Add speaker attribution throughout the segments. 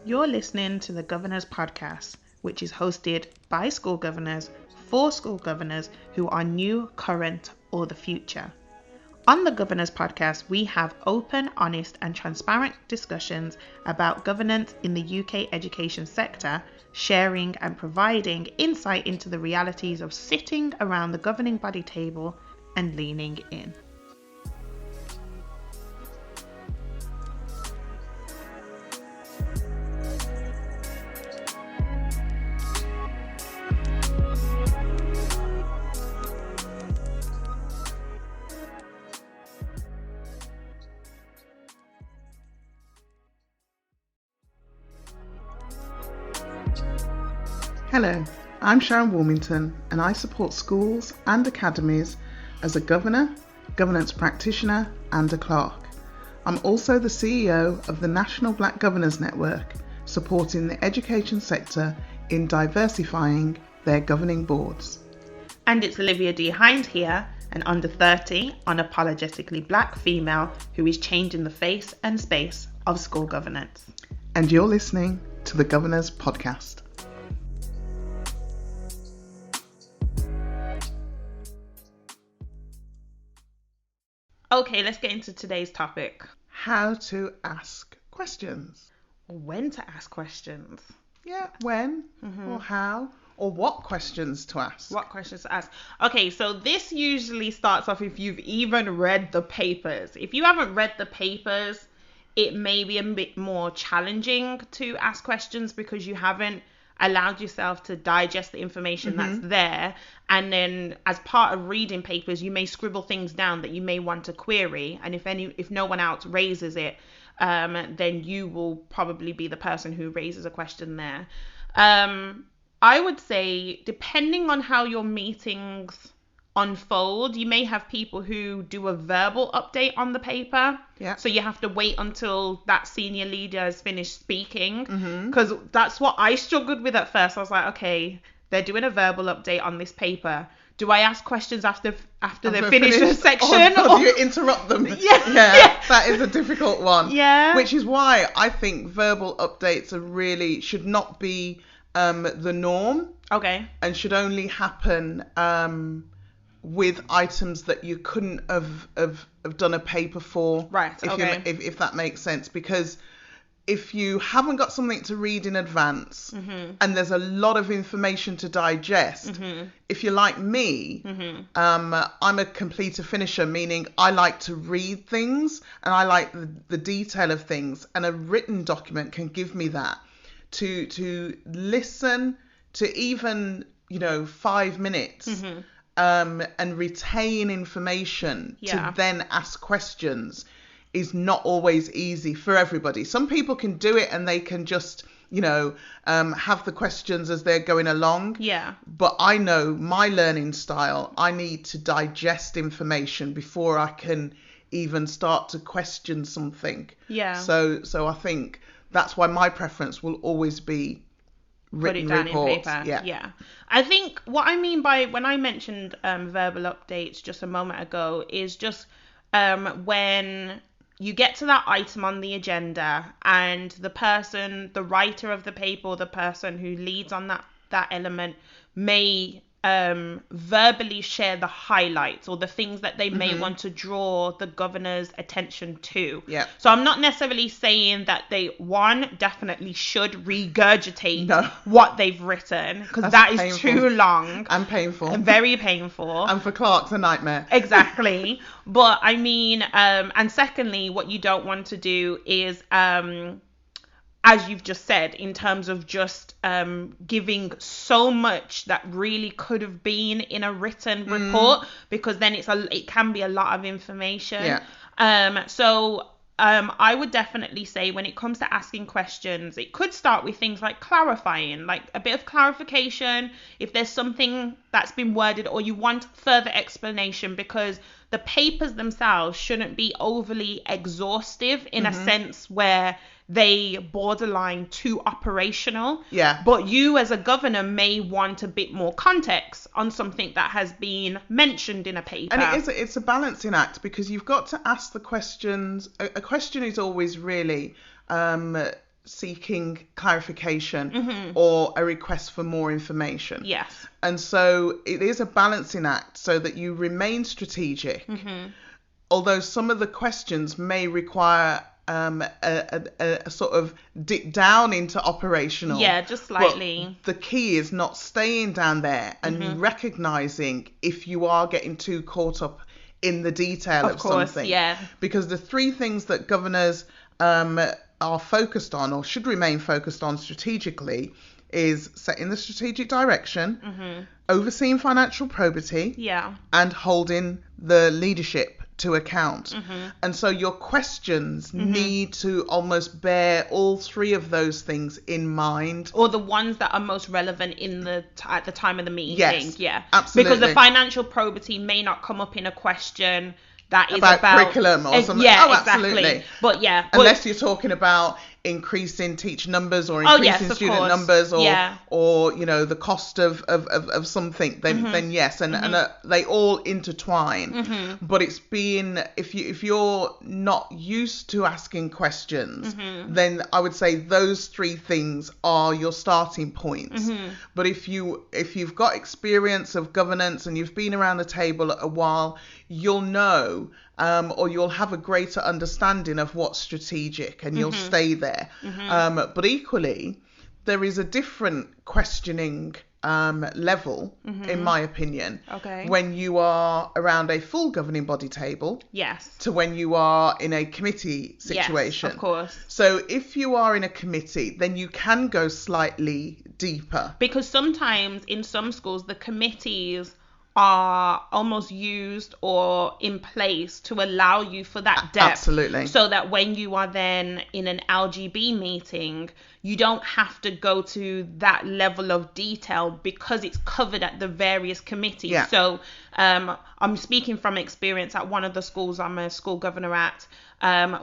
Speaker 1: You're listening to the Governor's Podcast, which is hosted by school governors for school governors who are new, current, or the future. On the Governor's Podcast, we have open, honest, and transparent discussions about governance in the UK education sector, sharing and providing insight into the realities of sitting around the governing body table and leaning in.
Speaker 2: Hello, I'm Sharon Warmington and I support schools and academies as a governor, governance practitioner and a clerk. I'm also the CEO of the National Black Governors Network, supporting the education sector in diversifying their governing boards.
Speaker 1: And it's Olivia Hinds here, an under 30, unapologetically black female who is changing the face and space of school governance.
Speaker 2: And you're listening to the Governor's Podcast.
Speaker 1: Okay, let's get into today's topic.
Speaker 2: How to ask questions.
Speaker 1: When to ask questions.
Speaker 2: Yeah, when or how or what questions to ask.
Speaker 1: What questions to ask. Okay, so this usually starts off if you've even read the papers. If you haven't read the papers, it may be a bit more challenging to ask questions because you haven't allowed yourself to digest the information that's there. And then as part of reading papers, you may scribble things down that you may want to query. And if no one else raises it, then you will probably be the person who raises a question there. I would say, depending on how your meetings unfold, you may have people who do a verbal update on the paper.
Speaker 2: Yeah.
Speaker 1: So you have to wait until that senior leader has finished speaking, because that's what I struggled with at first. I was like, okay, they're doing a verbal update on this paper. Do I ask questions after they finish the section?
Speaker 2: Or do you interrupt them? Yeah, that is a difficult one.
Speaker 1: Yeah.
Speaker 2: Which is why I think verbal updates should not be the norm.
Speaker 1: Okay.
Speaker 2: And should only happen with items that you couldn't have done a paper for.
Speaker 1: Right, okay.
Speaker 2: If that makes sense. Because if you haven't got something to read in advance and there's a lot of information to digest, if you're like me, I'm a completer finisher, meaning I like to read things and I like the detail of things, and a written document can give me that. To listen to even 5 minutes and retain information to then ask questions is not always easy for everybody. Some people can do it and they can just have the questions as they're going along.
Speaker 1: Yeah.
Speaker 2: But I know my learning style, I need to digest information before I can even start to question something.
Speaker 1: Yeah.
Speaker 2: So I think that's why my preference will always be written
Speaker 1: Put it down
Speaker 2: reports.
Speaker 1: in paper. Yeah. I think what I mean by when I mentioned verbal updates just a moment ago is just when you get to that item on the agenda and the writer of the paper or the person who leads on that element may verbally share the highlights or the things that they may want to draw the governor's attention to.
Speaker 2: Yeah.
Speaker 1: So I'm not necessarily saying that they definitely should regurgitate what they've written, because that is
Speaker 2: painful.
Speaker 1: too long
Speaker 2: And painful.
Speaker 1: and very painful.
Speaker 2: And for clerks, a nightmare.
Speaker 1: Exactly. But I mean, and secondly, what you don't want to do is as you've just said, in terms of just giving so much that really could have been in a written report, because then it can be a lot of information.
Speaker 2: Yeah.
Speaker 1: So I would definitely say when it comes to asking questions, it could start with things like clarifying, like a bit of clarification if there's something that's been worded or you want further explanation, because the papers themselves shouldn't be overly exhaustive in a sense where they borderline too operational.
Speaker 2: Yeah.
Speaker 1: But you as a governor may want a bit more context on something that has been mentioned in a paper.
Speaker 2: And it's a balancing act, because you've got to ask the questions. A question is always really seeking clarification or a request for more information.
Speaker 1: Yes.
Speaker 2: And so it is a balancing act so that you remain strategic, although some of the questions may require a sort of dip down into operational.
Speaker 1: Yeah, just slightly.
Speaker 2: But the key is not staying down there and recognizing if you are getting too caught up in the detail of something.
Speaker 1: Yeah.
Speaker 2: Because the three things that governors are focused on, or should remain focused on strategically, is setting the strategic direction, overseeing financial probity, and holding the leadership to account. And so your questions need to almost bear all three of those things in mind.
Speaker 1: Or the ones that are most relevant at the time of the meeting.
Speaker 2: Yes,
Speaker 1: yeah,
Speaker 2: absolutely.
Speaker 1: Because the financial probity may not come up in a question that is
Speaker 2: about curriculum or something.
Speaker 1: Yeah,
Speaker 2: absolutely.
Speaker 1: Exactly. But yeah,
Speaker 2: unless you're talking about increasing teacher numbers or increasing student numbers or you know the cost of something, then yes, and they all intertwine. But it's being, if you're not used to asking questions, then I would say those three things are your starting points. But if you've got experience of governance and you've been around the table a while, you'll know or you'll have a greater understanding of what's strategic, and you'll stay there. But equally, there is a different questioning level, in my opinion, when you are around a full governing body table, to when you are in a committee situation.
Speaker 1: Yes, of course.
Speaker 2: So if you are in a committee, then you can go slightly deeper.
Speaker 1: Because sometimes in some schools, the committees are almost used or in place to allow you for that depth.
Speaker 2: Absolutely.
Speaker 1: So that when you are then in an LGB meeting, you don't have to go to that level of detail because it's covered at the various committees.
Speaker 2: Yeah.
Speaker 1: So I'm speaking from experience at one of the schools I'm a school governor at,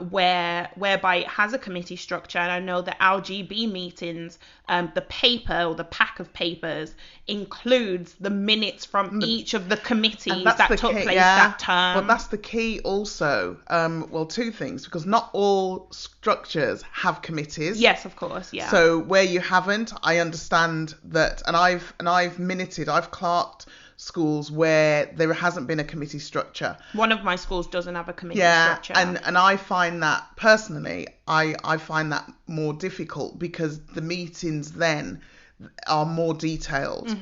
Speaker 1: whereby it has a committee structure, and I know the LGB meetings, the paper or the pack of papers includes the minutes from each of the committees that took place that term.
Speaker 2: But that's the key also. Well, two things, because not all structures have committees.
Speaker 1: Yes, of course, yeah.
Speaker 2: So where you haven't, I understand that, and I've clerked schools where there hasn't been a committee structure.
Speaker 1: One of my schools doesn't have a committee structure.
Speaker 2: And I find that personally, I find that more difficult because the meetings then are more detailed.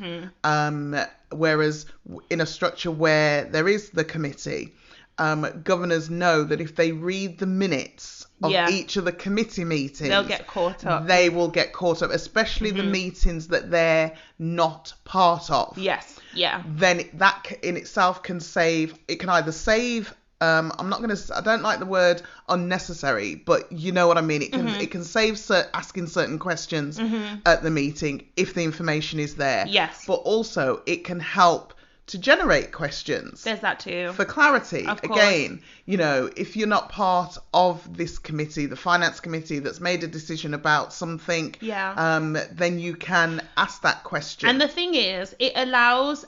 Speaker 2: Whereas in a structure where there is the committee, governors know that if they read the minutes of each of the committee meetings,
Speaker 1: they'll get caught up.
Speaker 2: They will get caught up, especially the meetings that they're not part of.
Speaker 1: Yes, yeah.
Speaker 2: Then that in itself can save. It can either save. I don't like the word unnecessary, but you know what I mean. It can save asking certain questions at the meeting if the information is there.
Speaker 1: Yes.
Speaker 2: But also it can help to generate questions.
Speaker 1: There's that too.
Speaker 2: For clarity.
Speaker 1: Of course.
Speaker 2: Again, you know, if you're not part of this committee, the finance committee that's made a decision about something, then you can ask that question.
Speaker 1: And the thing is, it allows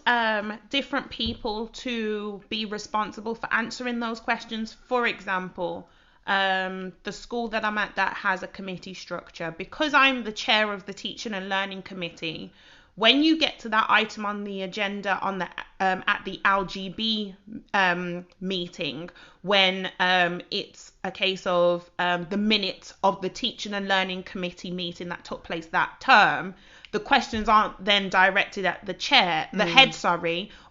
Speaker 1: different people to be responsible for answering those questions. For example, the school that I'm at that has a committee structure, because I'm the chair of the teaching and learning committee, when you get to that item on the agenda on the at the LGB meeting, when it's a case of the minutes of the teaching and learning committee meeting that took place that term, the questions aren't then directed at the chair, the head,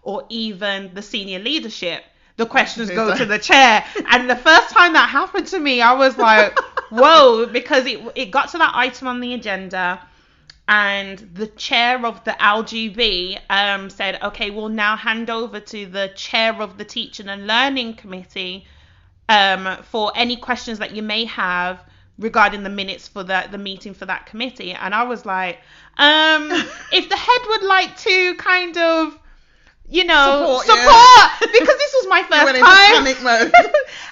Speaker 1: or even the senior leadership. The questions go to the chair. And the first time that happened to me, I was like, whoa, because it got to that item on the agenda, and the chair of the LGB said, okay, we'll now hand over to the chair of the teaching and learning committee for any questions that you may have regarding the minutes for the meeting for that committee. And I was like, if the head would like to kind of, you know, support because this was my first time.
Speaker 2: Panic mode.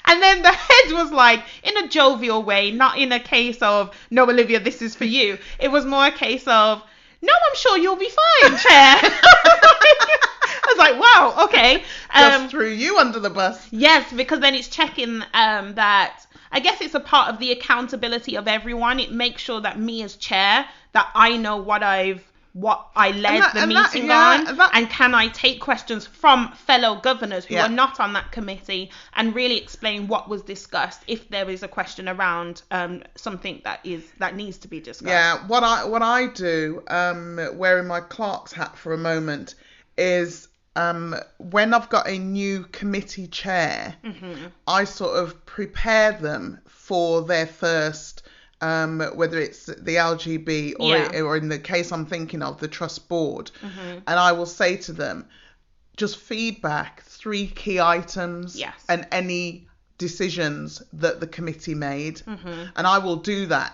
Speaker 1: And then the head was like, in a jovial way, not in a case of, no, Olivia, this is for you. It was more a case of, no, I'm sure you'll be fine, chair. I was like, wow, okay.
Speaker 2: Just threw you under the bus.
Speaker 1: Yes, because then it's checking that I guess it's a part of the accountability of everyone. It makes sure that me as chair, that I know what I led the meeting on, and can I take questions from fellow governors who are not on that committee and really explain what was discussed if there is a question around something that needs to be discussed.
Speaker 2: Yeah, what I do, wearing my clerk's hat for a moment, is when I've got a new committee chair, I sort of prepare them for their first, whether it's the LGB or in the case I'm thinking of, the trust board. And I will say to them, just feedback 3 key items and any decisions that the committee made. And I will do that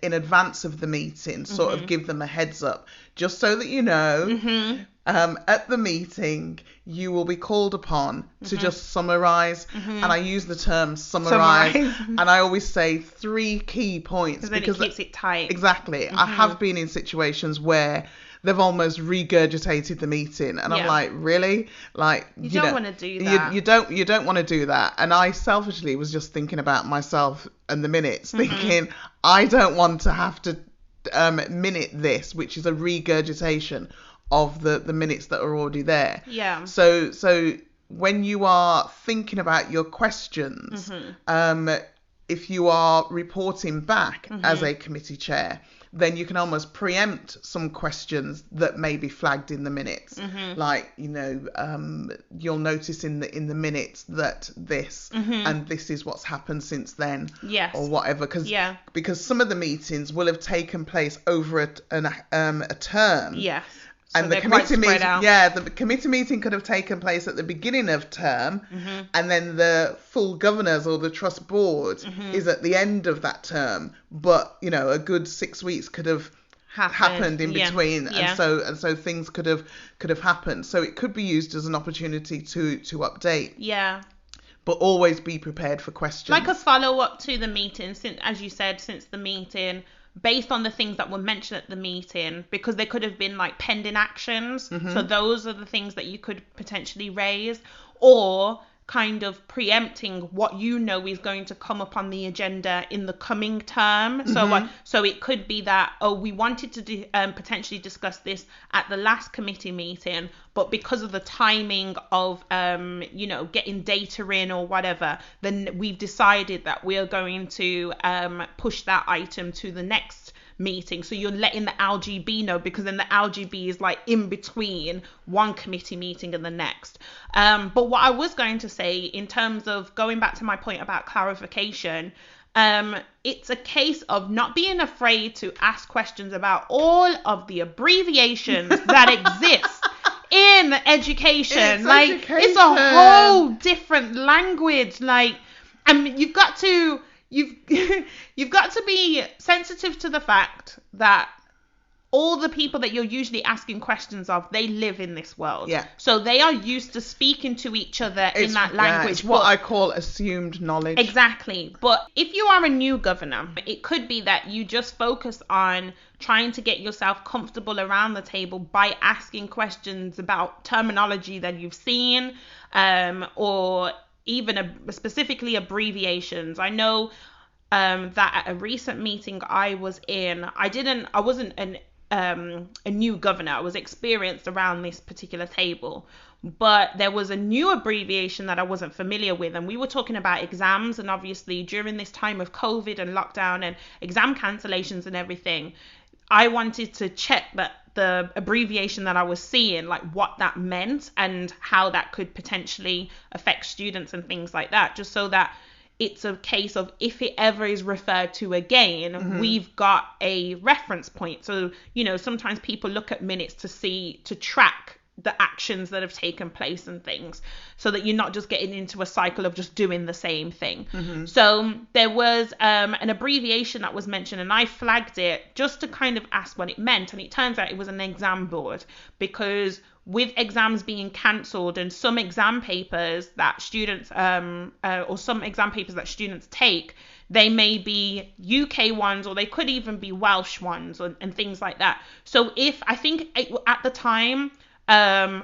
Speaker 2: in advance of the meeting, sort of give them a heads up, just so that you know. At the meeting, you will be called upon to just summarise, and I use the term summarise, and I always say 3 key points
Speaker 1: because it keeps it tight.
Speaker 2: Exactly. I have been in situations where they've almost regurgitated the meeting, and I'm like, really? Like,
Speaker 1: you don't want to do that.
Speaker 2: You don't want to do that. And I selfishly was just thinking about myself and the minutes, thinking I don't want to have to minute this, which is a regurgitation of the minutes that are already there.
Speaker 1: Yeah.
Speaker 2: So when you are thinking about your questions, if you are reporting back as a committee chair, then you can almost preempt some questions that may be flagged in the minutes. Like, you'll notice in the minutes that this and this is what's happened since then, or whatever. Because some of the meetings will have taken place over a term.
Speaker 1: Yes.
Speaker 2: And
Speaker 1: so
Speaker 2: the committee meeting, the committee meeting could have taken place at the beginning of term, and then the full governors or the trust board is at the end of that term. But a good 6 weeks could have happened in between, and so things could have happened. So it could be used as an opportunity to update.
Speaker 1: Yeah.
Speaker 2: But always be prepared for questions.
Speaker 1: Like a follow up to the meeting, since the meeting. Based on the things that were mentioned at the meeting, because there could have been like pending actions. So those are the things that you could potentially raise, or kind of preempting what is going to come up on the agenda in the coming term. So it could be that, we wanted to potentially discuss this at the last committee meeting, but because of the timing of getting data in or whatever, then we've decided that we are going to push that item to the next meeting. So you're letting the LGB know, because then the LGB is like in between one committee meeting and the next. But what I was going to say, in terms of going back to my point about clarification, it's a case of not being afraid to ask questions about all of the abbreviations that exist in education. It's a whole different language. And you've got to be sensitive to the fact that all the people that you're usually asking questions of, they live in this world.
Speaker 2: Yeah.
Speaker 1: So they are used to speaking to each other in that language.
Speaker 2: It's what I call assumed knowledge.
Speaker 1: Exactly. But if you are a new governor, it could be that you just focus on trying to get yourself comfortable around the table by asking questions about terminology that you've seen, or even specifically abbreviations. I know that at a recent meeting I was in, I wasn't a new governor. I was experienced around this particular table, but there was a new abbreviation that I wasn't familiar with, and we were talking about exams. And obviously during this time of COVID and lockdown and exam cancellations and everything, I wanted to check that the abbreviation that I was seeing, like what that meant and how that could potentially affect students and things like that, just so that it's a case of, if it ever is referred to again, we've got a reference point. So, sometimes people look at minutes to track the actions that have taken place and things, so that you're not just getting into a cycle of just doing the same thing. So there was an abbreviation that was mentioned, and I flagged it just to kind of ask what it meant. And it turns out it was an exam board, because with exams being cancelled and some exam papers that students take, they may be UK ones, or they could even be Welsh ones, and things like that. So at the time,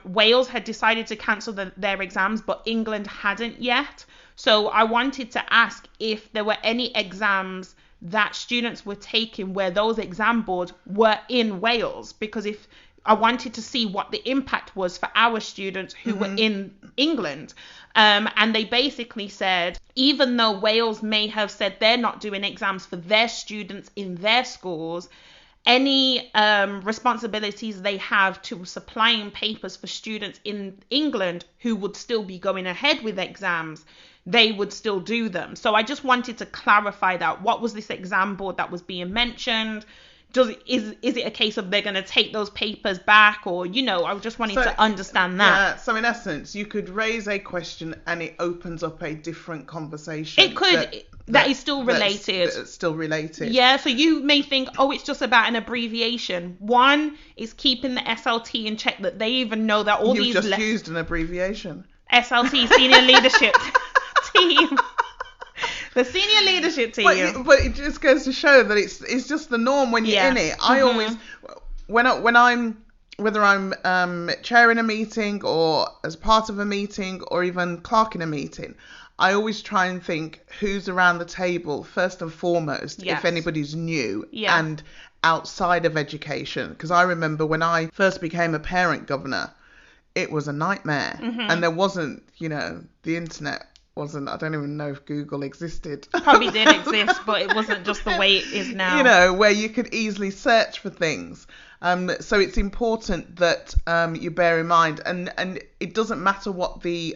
Speaker 1: Wales had decided to cancel their exams, but England hadn't yet. So I wanted to ask if there were any exams that students were taking where those exam boards were in Wales, because if I wanted to see what the impact was for our students who were in England. And they basically said, even though Wales may have said they're not doing exams for their students in their schools, any responsibilities they have to supplying papers for students in England who would still be going ahead with exams, they would still do them. So I just wanted to clarify that. What was this exam board that was being mentioned? Is it a case of they're going to take those papers back, or, I just wanted to understand that.
Speaker 2: Yeah, so in essence, you could raise a question and it opens up a different conversation.
Speaker 1: It could, that is still related.
Speaker 2: That's still related.
Speaker 1: Yeah, so you may think, it's just about an abbreviation. One is keeping the SLT in check, that they even know that all
Speaker 2: You've
Speaker 1: these...
Speaker 2: just used an abbreviation.
Speaker 1: SLT, Senior Leadership Team. The senior leadership team.
Speaker 2: But it just goes to show that it's just the norm when you're in it. I always, when I'm, whether I'm chairing a meeting or as part of a meeting or even clerking a meeting, I always try and think who's around the table first and foremost, if anybody's new and outside of education. Because I remember when I first became a parent governor, it was a nightmare. And there wasn't, the internet. I don't even know if Google existed.
Speaker 1: Probably did exist, but it wasn't just the way it is now.
Speaker 2: Where you could easily search for things. So it's important that you bear in mind, and it doesn't matter what the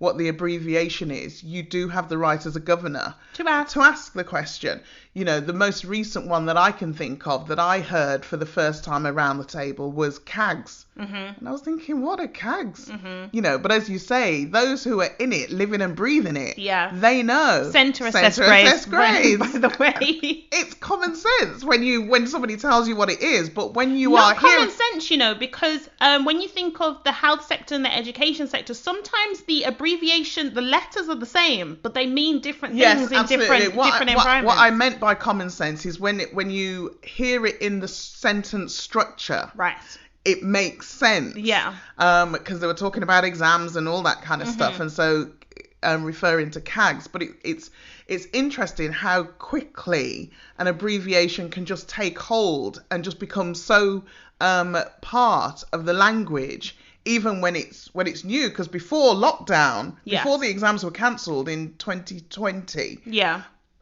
Speaker 2: abbreviation is. You do have the right as a governor
Speaker 1: to
Speaker 2: ask the question. The most recent one that I can think of that I heard for the first time around the table was CAGs. And I was thinking, what are CAGs? But as you say, those who are in it, living and breathing it, they know.
Speaker 1: Centre assessed grades. By the way,
Speaker 2: it's common sense when somebody tells you what it is, but when you
Speaker 1: Not
Speaker 2: are
Speaker 1: common sense, because when you think of the health sector and the education sector, sometimes the abbreviation, the letters are the same, but they mean different things in different environments.
Speaker 2: What I meant by common sense is when you hear it in the sentence structure,
Speaker 1: right?
Speaker 2: It makes sense.
Speaker 1: Yeah.
Speaker 2: Because they were talking about exams and all that kind of stuff, and so referring to CAGs, but it's interesting how quickly an abbreviation can just take hold and just become so part of the language, even when it's new. Because before lockdown, before the exams were cancelled in 2020,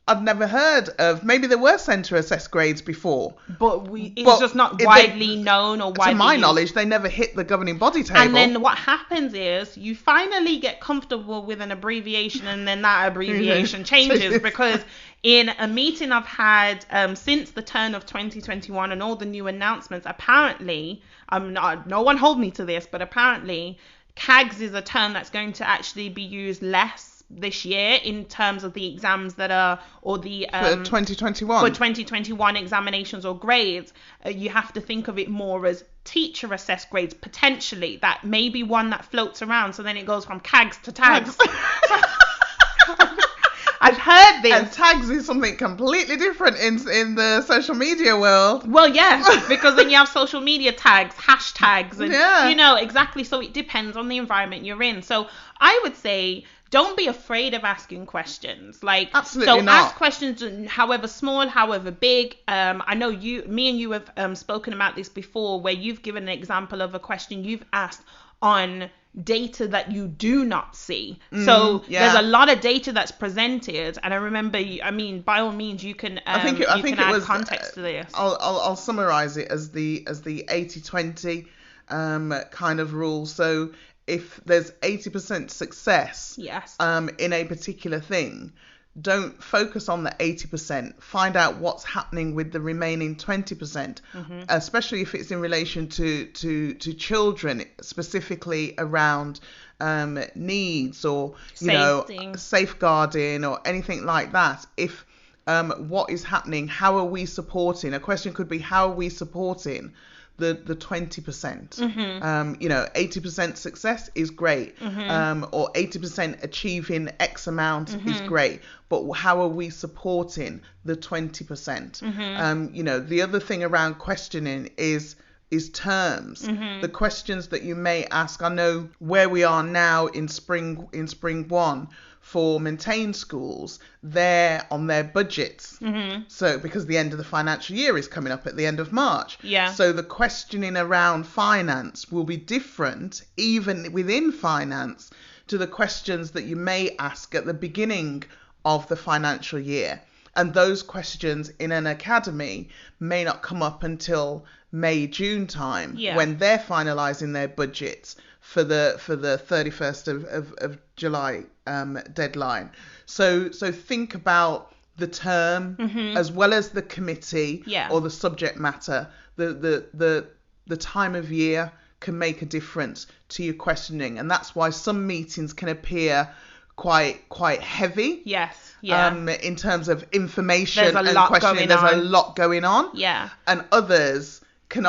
Speaker 2: I'd never heard of. Maybe there were centre assessed grades before,
Speaker 1: but it's just not widely known or widely.
Speaker 2: To my knowledge, they never hit the governing body table.
Speaker 1: And then what happens is you finally get comfortable with an abbreviation, and then that abbreviation changes. Because in a meeting I've had since the turn of 2021 and all the new announcements, apparently, no one hold me to this, but apparently CAGs is a term that's going to actually be used less this year in terms of the exams that are, or the
Speaker 2: for 2021
Speaker 1: examinations or grades. You have to think of it more as teacher assessed grades, potentially. That may be one that floats around, so then it goes from CAGs to tags. I've heard this.
Speaker 2: And tags is something completely different in the social media world.
Speaker 1: Well, yes, because then you have social media tags, hashtags, and exactly. So it depends on the environment you're in. So I would say, don't be afraid of asking questions.
Speaker 2: Absolutely not.
Speaker 1: Ask questions, however small, however big. I know me and you have spoken about this before, where you've given an example of a question you've asked on data that you do not see. So there's a lot of data that's presented, and I remember, by all means, you can I think it add context to this.
Speaker 2: I'll summarize it as the 80-20 kind of rule. So if there's 80% success in a particular thing, don't focus on the 80%. Find out what's happening with the remaining 20%, especially if it's in relation to children, specifically around needs or safeguarding or anything like that. If what is happening, how are we supporting? A question could be, how are we supporting the 20%? 80% success is great, or 80% achieving X amount is great, but how are we supporting the 20%? The other thing around questioning is terms. The questions that you may ask. I know where we are now in spring one, for maintained schools, they're on their budgets. So because the end of the financial year is coming up at the end of March.
Speaker 1: Yeah.
Speaker 2: So the questioning around finance will be different, even within finance, to the questions that you may ask at the beginning of the financial year. And those questions in an academy may not come up until May, June time, when they're finalising their budgets for the 31st of July deadline. So think about the term as well as the committee or the subject matter. The time of year can make a difference to your questioning, and that's why some meetings can appear quite heavy.
Speaker 1: Yes. Yeah.
Speaker 2: In terms of information and
Speaker 1: There's
Speaker 2: questioning, a lot going on.
Speaker 1: Yeah.
Speaker 2: And others can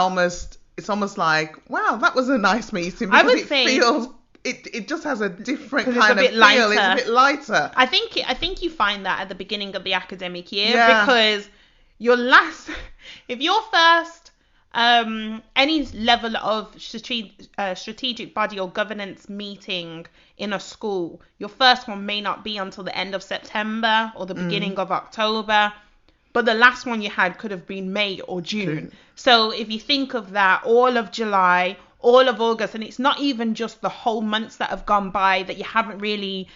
Speaker 2: it's almost like, wow, that was a nice meeting, because it just has a different kind of feel. It's a bit lighter.
Speaker 1: I think you find that at the beginning of the academic year, because if your first any level of strategic body or governance meeting in a school, your first one may not be until the end of September or the beginning of October, but the last one you had could have been May or June. So if you think of that, all of July, all of August, and it's not even just the whole months that have gone by that you haven't really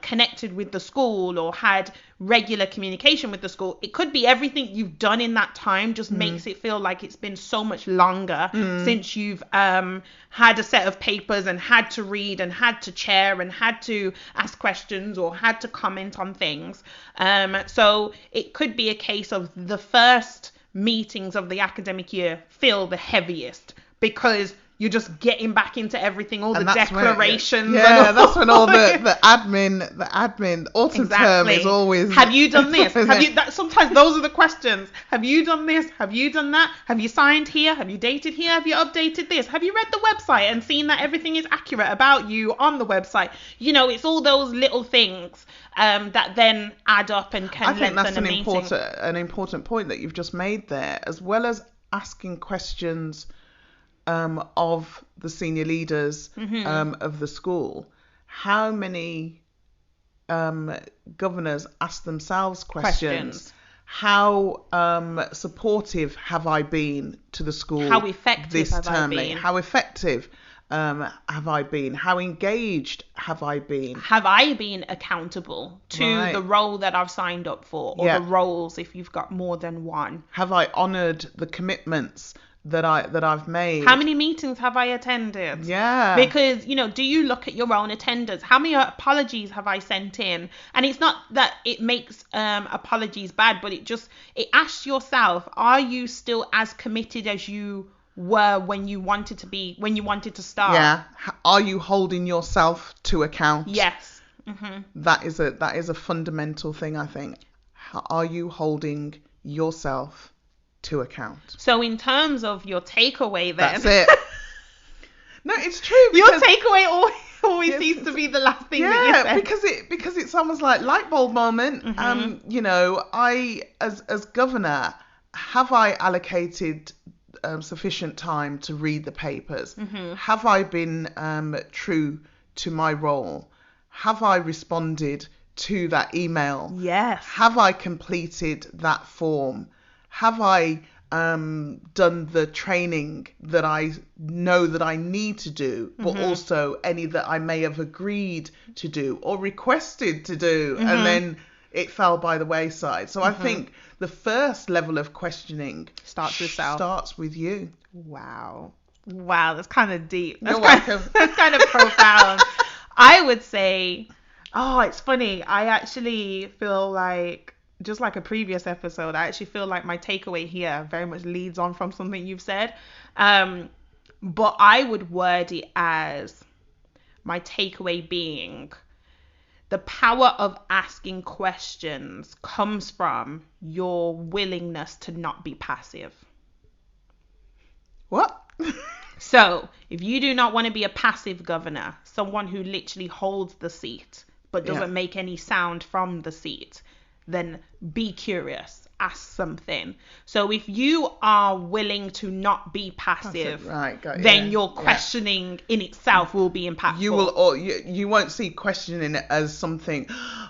Speaker 1: connected with the school or had regular communication with the school. It could be everything you've done in that time just makes it feel like it's been so much longer since you've had a set of papers and had to read and had to chair and had to ask questions or had to comment on things. So it could be a case of the first meetings of the academic year feel the heaviest, because you're just getting back into everything, all the declarations.
Speaker 2: That's when all the admin autumn term is always.
Speaker 1: Have you done this? Sometimes those are the questions. Have you done this? Have you done that? Have you signed here? Have you dated here? Have you updated this? Have you read the website and seen that everything is accurate about you on the website? It's all those little things that then add up and can lengthen a meeting. I think that's
Speaker 2: an important point that you've just made there, as well as asking questions of the senior leaders of the school. How many governors ask themselves questions? How supportive have I been to the school?
Speaker 1: How effective
Speaker 2: this
Speaker 1: have
Speaker 2: term?
Speaker 1: I been?
Speaker 2: How effective have I been? How engaged have I been?
Speaker 1: Have I been accountable to the role that I've signed up for, or the roles if you've got more than one?
Speaker 2: Have I honoured the commitments that I've made?
Speaker 1: How many meetings have I attended?
Speaker 2: Yeah.
Speaker 1: Because, do you look at your own attendance? How many apologies have I sent in? And it's not that it makes apologies bad, but it asks yourself, are you still as committed as you were when you wanted to start?
Speaker 2: Yeah. Are you holding yourself to account?
Speaker 1: Yes.
Speaker 2: That is a fundamental thing, I think. Are you holding yourself to account?
Speaker 1: So in terms of your takeaway, then
Speaker 2: that's it. No, it's true.
Speaker 1: Your takeaway always seems to be the last thing that you said.
Speaker 2: because it's almost like light bulb moment. I as governor, have I allocated sufficient time to read the papers? Have I been true to my role? Have I responded to that email?
Speaker 1: Yes.
Speaker 2: Have I completed that form? Have I done the training that I know that I need to do, but also any that I may have agreed to do or requested to do, and then it fell by the wayside? So I think the first level of questioning starts with you.
Speaker 1: Wow, that's kind of deep.
Speaker 2: You're welcome.
Speaker 1: That's kind of profound. I would say, it's funny. I actually feel like, just like a previous episode, I actually feel like my takeaway here very much leads on from something you've said. But I would word it as my takeaway being the power of asking questions comes from your willingness to not be passive.
Speaker 2: What?
Speaker 1: So if you do not want to be a passive governor, someone who literally holds the seat but doesn't make any sound from the seat, then be curious. ask something. So if you are willing to not be passive,
Speaker 2: right,
Speaker 1: then your questioning in itself will be impactful.
Speaker 2: You won't see questioning it as something,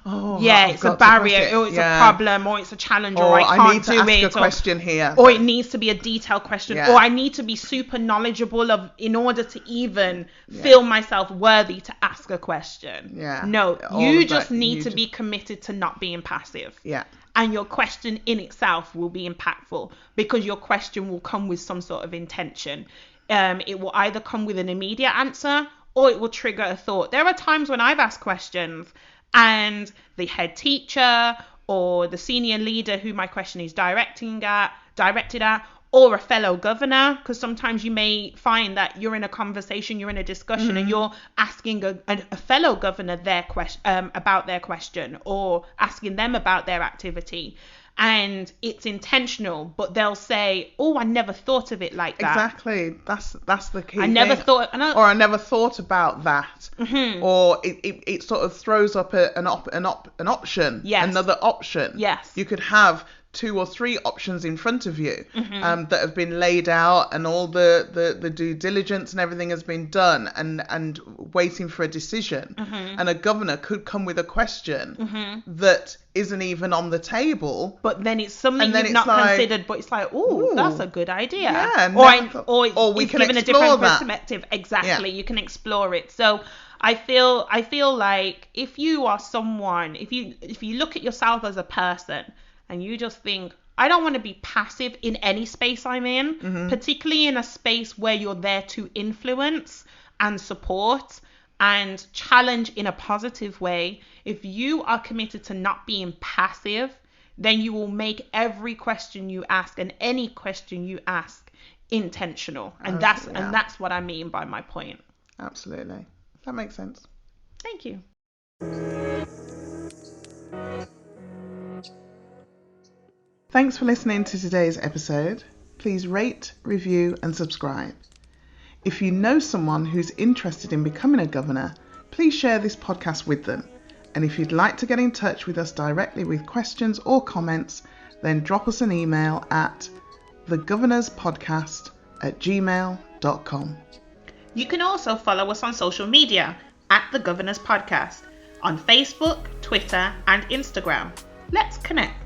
Speaker 1: it's a barrier, or it's a problem, or it's a challenge, or I need to ask
Speaker 2: a question here,
Speaker 1: or it needs to be a detailed question, or I need to be super knowledgeable in order to even feel myself worthy to ask a question. No, you just need to be committed to not being passive. And your question in itself will be impactful, because your question will come with some sort of intention. It will either come with an immediate answer, or it will trigger a thought. There are times when I've asked questions and the head teacher or the senior leader who my question is directed at, or a fellow governor, because sometimes you may find that you're in a conversation, you're in a discussion, and you're asking a fellow governor about their question, or asking them about their activity. And it's intentional, but they'll say, "Oh, I never thought of it like that."
Speaker 2: Exactly, that's the key.
Speaker 1: I never thought
Speaker 2: about that, or it sort of throws up an option, another option.
Speaker 1: Yes,
Speaker 2: you could have 2 or 3 options in front of you that have been laid out, and all the due diligence and everything has been done, and waiting for a decision. And a governor could come with a question that isn't even on the table,
Speaker 1: but then it's something you've not considered, but it's like, ooh, that's a good idea. Or we can given a different perspective. Exactly, you can explore it. So I feel like if you are someone, if you look at yourself as a person, and you just think, I don't want to be passive in any space I'm in, particularly in a space where you're there to influence and support and challenge in a positive way. If you are committed to not being passive, then you will make every question you ask and any question you ask intentional. And that's what I mean by my point.
Speaker 2: Absolutely. That makes sense.
Speaker 1: Thank you.
Speaker 2: Thanks for listening to today's episode. Please rate, review, and subscribe. If you know someone who's interested in becoming a governor, please share this podcast with them. And if you'd like to get in touch with us directly with questions or comments, then drop us an email at thegovernorspodcast@gmail.com.
Speaker 1: You can also follow us on social media at The Governor's Podcast on Facebook, Twitter, and Instagram. Let's connect.